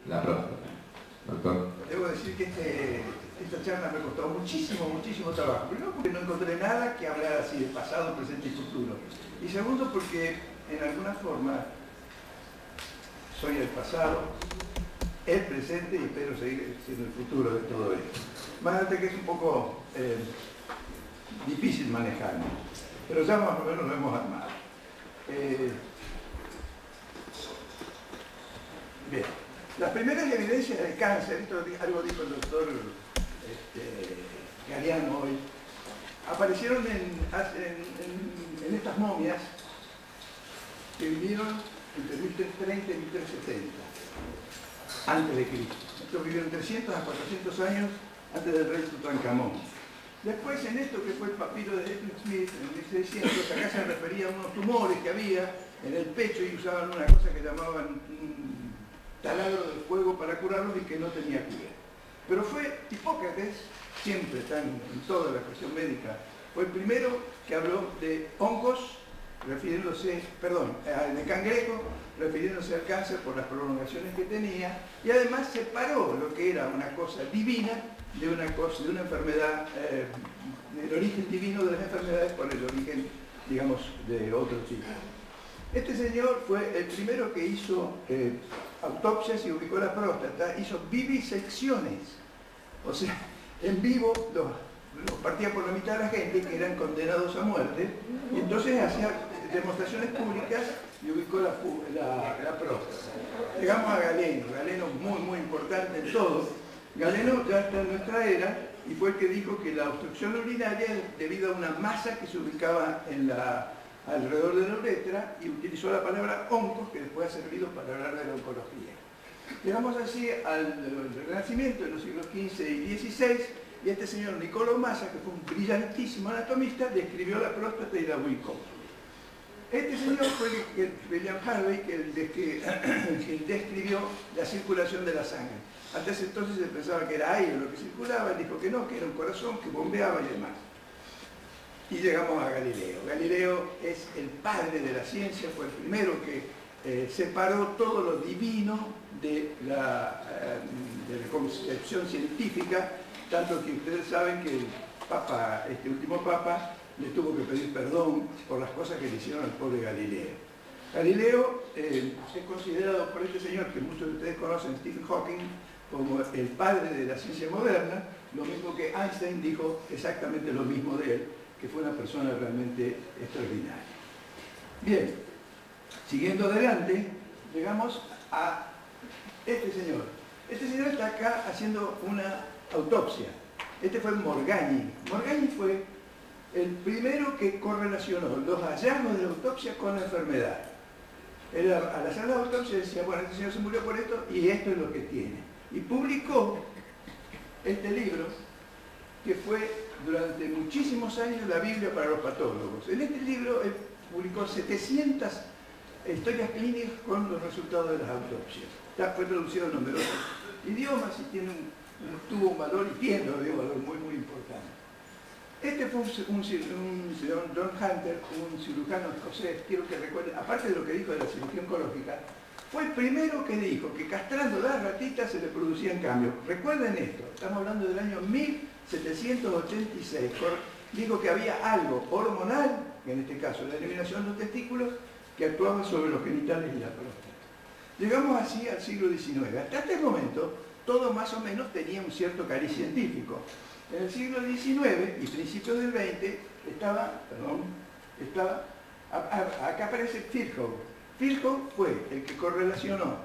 la próstata. Doctor. Debo decir que esta charla me costó muchísimo trabajo. Primero porque no encontré nada que hablar así de pasado, presente y futuro. Y segundo porque en alguna forma soy el pasado, el presente y espero seguir siendo el futuro de todo esto. Más allá que es un poco difícil manejarlo, pero ya más o menos lo hemos armado. Bien, las primeras evidencias del cáncer, esto algo dijo el doctor Galeano hoy, aparecieron en estas momias que vivieron entre 1330 y 1370, antes de Cristo. Estos vivieron 300 a 400 años antes del rey Tutankamón. Después, en esto que fue el papiro de Edwin Smith, en 1600, acá se refería a unos tumores que había en el pecho y usaban una cosa que llamaban taladro del fuego para curarlos y que no tenía cura. Pero fue Hipócrates, siempre tan en toda la cuestión médica, fue el primero que habló de hongos, refiriéndose, de cangrejo, refiriéndose al cáncer por las prolongaciones que tenía, y además separó lo que era una cosa divina de una enfermedad, del origen divino de las enfermedades por el origen, digamos, de otro tipo. Este señor fue el primero que hizo autopsias y ubicó la próstata, hizo vivisecciones, o sea, en vivo los partía por la mitad de la gente que eran condenados a muerte, y entonces hacía demostraciones públicas y ubicó la próstata. Llegamos a Galeno muy importante en todo. Galeno ya está en nuestra era y fue el que dijo que la obstrucción urinaria es debido a una masa que se ubicaba alrededor de la uretra y utilizó la palabra oncos, que después ha servido para hablar de la oncología. Llegamos así al Renacimiento en los siglos XV y XVI, y este señor Niccolò Massa, que fue un brillantísimo anatomista, describió la próstata y la ubicó. Este señor fue William Harvey, que describió la circulación de la sangre. Hasta ese entonces se pensaba que era aire lo que circulaba, él dijo que no, que era un corazón que bombeaba y demás. Y llegamos a Galileo. Galileo es el padre de la ciencia, fue el primero que separó todo lo divino de la concepción científica, tanto que ustedes saben que el Papa, este último Papa, le tuvo que pedir perdón por las cosas que le hicieron al pobre Galileo. Galileo es considerado por este señor, que muchos de ustedes conocen, Stephen Hawking, como el padre de la ciencia moderna, lo mismo que Einstein dijo exactamente lo mismo de él, que fue una persona realmente extraordinaria. Bien, siguiendo adelante, llegamos a este señor. Este señor está acá haciendo una autopsia. Este fue Morgagni. Morgagni fue el primero que correlacionó los hallazgos de la autopsia con la enfermedad. Él, al hacer la autopsia decía, bueno, este señor se murió por esto y esto es lo que tiene. Y publicó este libro, que fue durante muchísimos años la Biblia para los patólogos. En este libro él publicó 700 historias clínicas con los resultados de las autopsias. Ya fue traducido en numerosos idiomas y tuvo un valor y tiene un valor muy importante. Este fue un señor John Hunter, un cirujano escocés, quiero que recuerden, aparte de lo que dijo de la cirugía oncológica, fue el primero que dijo que castrando las ratitas se le producían cambios. Recuerden esto, estamos hablando del año 1786. Dijo que había algo hormonal, en este caso la eliminación de los testículos, que actuaba sobre los genitales y la próstata. Llegamos así al siglo XIX. Hasta este momento, todo más o menos tenía un cierto cariz científico. En el siglo XIX y principios del XX acá aparece Virchow. Virchow fue el que correlacionó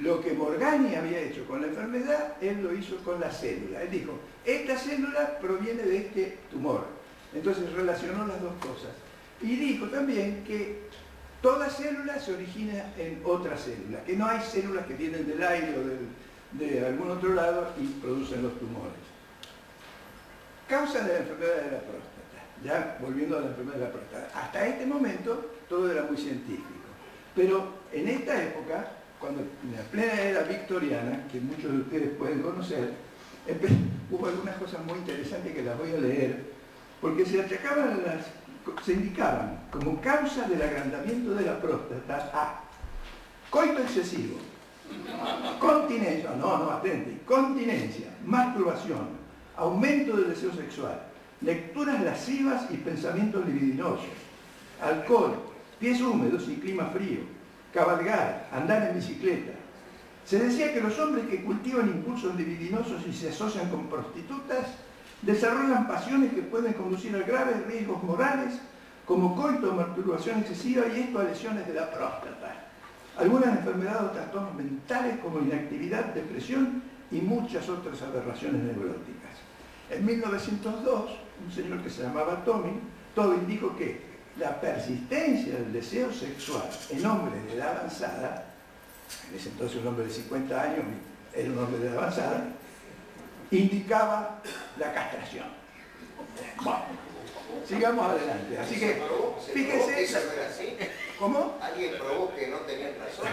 lo que Morgagni había hecho con la enfermedad, él lo hizo con la célula. Él dijo, esta célula proviene de este tumor. Entonces relacionó las dos cosas. Y dijo también que toda célula se origina en otra célula, que no hay células que vienen del aire o de algún otro lado y producen los tumores. Causa de la enfermedad de la próstata. Ya volviendo a la enfermedad de la próstata. Hasta este momento todo era muy científico. Pero en esta época, cuando en la plena era victoriana, que muchos de ustedes pueden conocer, hubo algunas cosas muy interesantes que las voy a leer, porque se indicaban como causa del agrandamiento de la próstata a coito excesivo, continencia, no, atente, incontinencia, masturbación, aumento del deseo sexual, lecturas lascivas y pensamientos libidinosos, alcohol, pies húmedos y clima frío, cabalgar, andar en bicicleta. Se decía que los hombres que cultivan impulsos libidinosos y se asocian con prostitutas desarrollan pasiones que pueden conducir a graves riesgos morales como coito o masturbación excesiva y esto a lesiones de la próstata, algunas enfermedades o trastornos mentales como inactividad, depresión y muchas otras aberraciones neuróticas. En 1902, un señor que se llamaba Tobin dijo que la persistencia del deseo sexual en hombres de edad avanzada, en ese entonces un hombre de 50 años era un hombre de edad avanzada, indicaba la castración. Bueno, sigamos adelante. Así que, fíjense... ¿Cómo? Alguien probó que no tenían razón.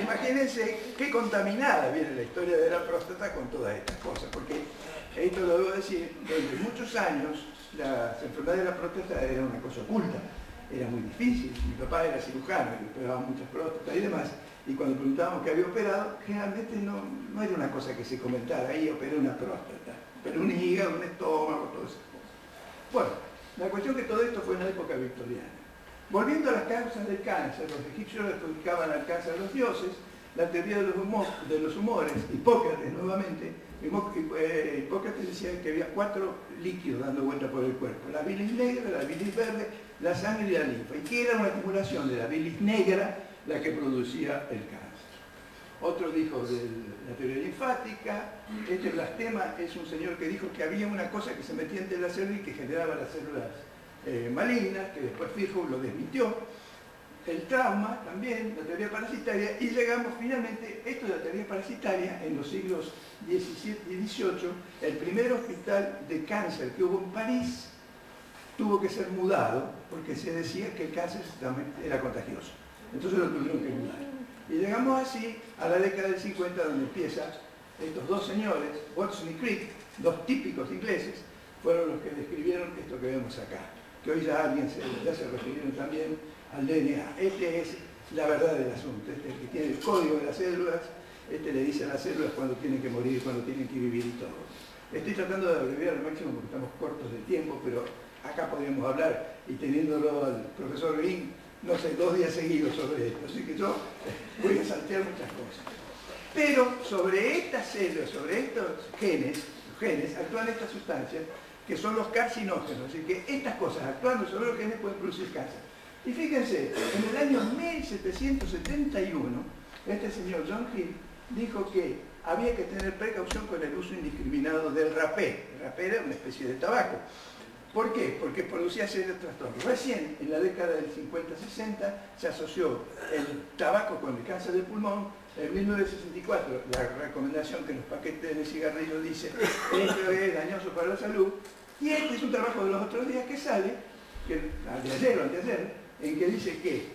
Imagínense qué contaminada viene la historia de la próstata con todas estas cosas, porque esto lo debo decir, durante muchos años la enfermedad de la próstata era una cosa oculta, era muy difícil. Mi papá era cirujano y operaba muchas próstatas y demás, y cuando preguntábamos qué había operado, generalmente no era una cosa que se comentara, ahí operé una próstata, pero un hígado, un estómago, todas esas cosas. Bueno, la cuestión que todo esto fue en la época victoriana. Volviendo a las causas del cáncer, los egipcios adjudicaban al cáncer a los dioses, la teoría de los humores, Hipócrates nuevamente, Hipócrates decía que había 4 líquidos dando vuelta por el cuerpo, la bilis negra, la bilis verde, la sangre y la linfa, y que era una acumulación de la bilis negra la que producía el cáncer. Otro dijo de la teoría linfática. Este Blastema es un señor que dijo que había una cosa que se metía entre las células y que generaba las células malignas, que después Virchow lo desmintió. El trauma también, la teoría parasitaria, y llegamos finalmente, esto de la teoría parasitaria, en los siglos XVII y XVIII, el primer hospital de cáncer que hubo en París tuvo que ser mudado porque se decía que el cáncer también era contagioso. Entonces lo tuvieron que mudar. Y llegamos así a la década del 50, donde empiezan estos dos señores, Watson y Crick, dos típicos ingleses, fueron los que describieron esto que vemos acá, que hoy ya se refirieron también al DNA. Este es la verdad del asunto, este es el que tiene el código de las células, este le dice a las células cuándo tienen que morir, cuándo tienen que vivir y todo. Estoy tratando de abreviar al máximo porque estamos cortos de tiempo, pero acá podríamos hablar, y teniéndolo al profesor Green, no sé, 2 días seguidos sobre esto, así que yo voy a saltear muchas cosas. Pero sobre estas células, sobre estos genes actúan estas sustancias que son los carcinógenos, así que estas cosas actuando sobre los genes pueden producir cáncer. Y fíjense, en el año 1771, este señor John Hill dijo que había que tener precaución con el uso indiscriminado del rapé. El rapé era una especie de tabaco. ¿Por qué? Porque producía serios trastornos. Recién, en la década del 50-60, se asoció el tabaco con el cáncer del pulmón. En 1964, la recomendación que en los paquetes de cigarrillos dice esto es dañoso para la salud. Y este es un trabajo de los otros días que sale, que, de ayer o anteayer, en que dice que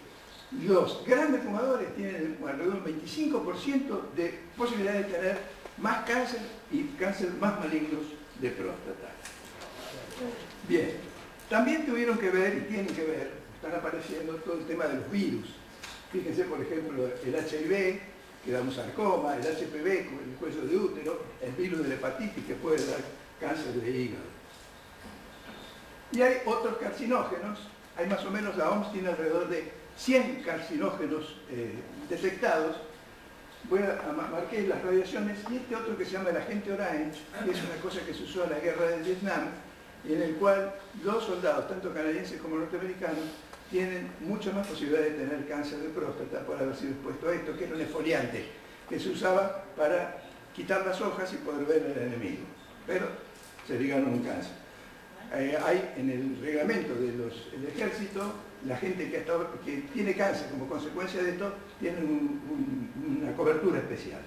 los grandes fumadores tienen alrededor del 25% de posibilidad de tener más cáncer y cáncer más malignos de próstata. Bien, también tuvieron que ver, y tienen que ver, están apareciendo todo el tema de los virus. Fíjense, por ejemplo, el HIV, que da un sarcoma, el HPV, con el cuello de útero, el virus de la hepatitis, que puede dar cáncer de hígado. Y hay otros carcinógenos, hay más o menos, la OMS tiene alrededor de 100 carcinógenos detectados. Voy a marcar las radiaciones, y este otro que se llama el agente Orange, que es una cosa que se usó en la guerra de Vietnam, y en el cual los soldados, tanto canadienses como norteamericanos, tienen mucha más posibilidad de tener cáncer de próstata por haber sido expuesto a esto, que era un exfoliante, que se usaba para quitar las hojas y poder ver al enemigo. Pero se ligaron un cáncer. Hay en el reglamento del ejército, la gente que tiene cáncer como consecuencia de esto, tiene una cobertura especial.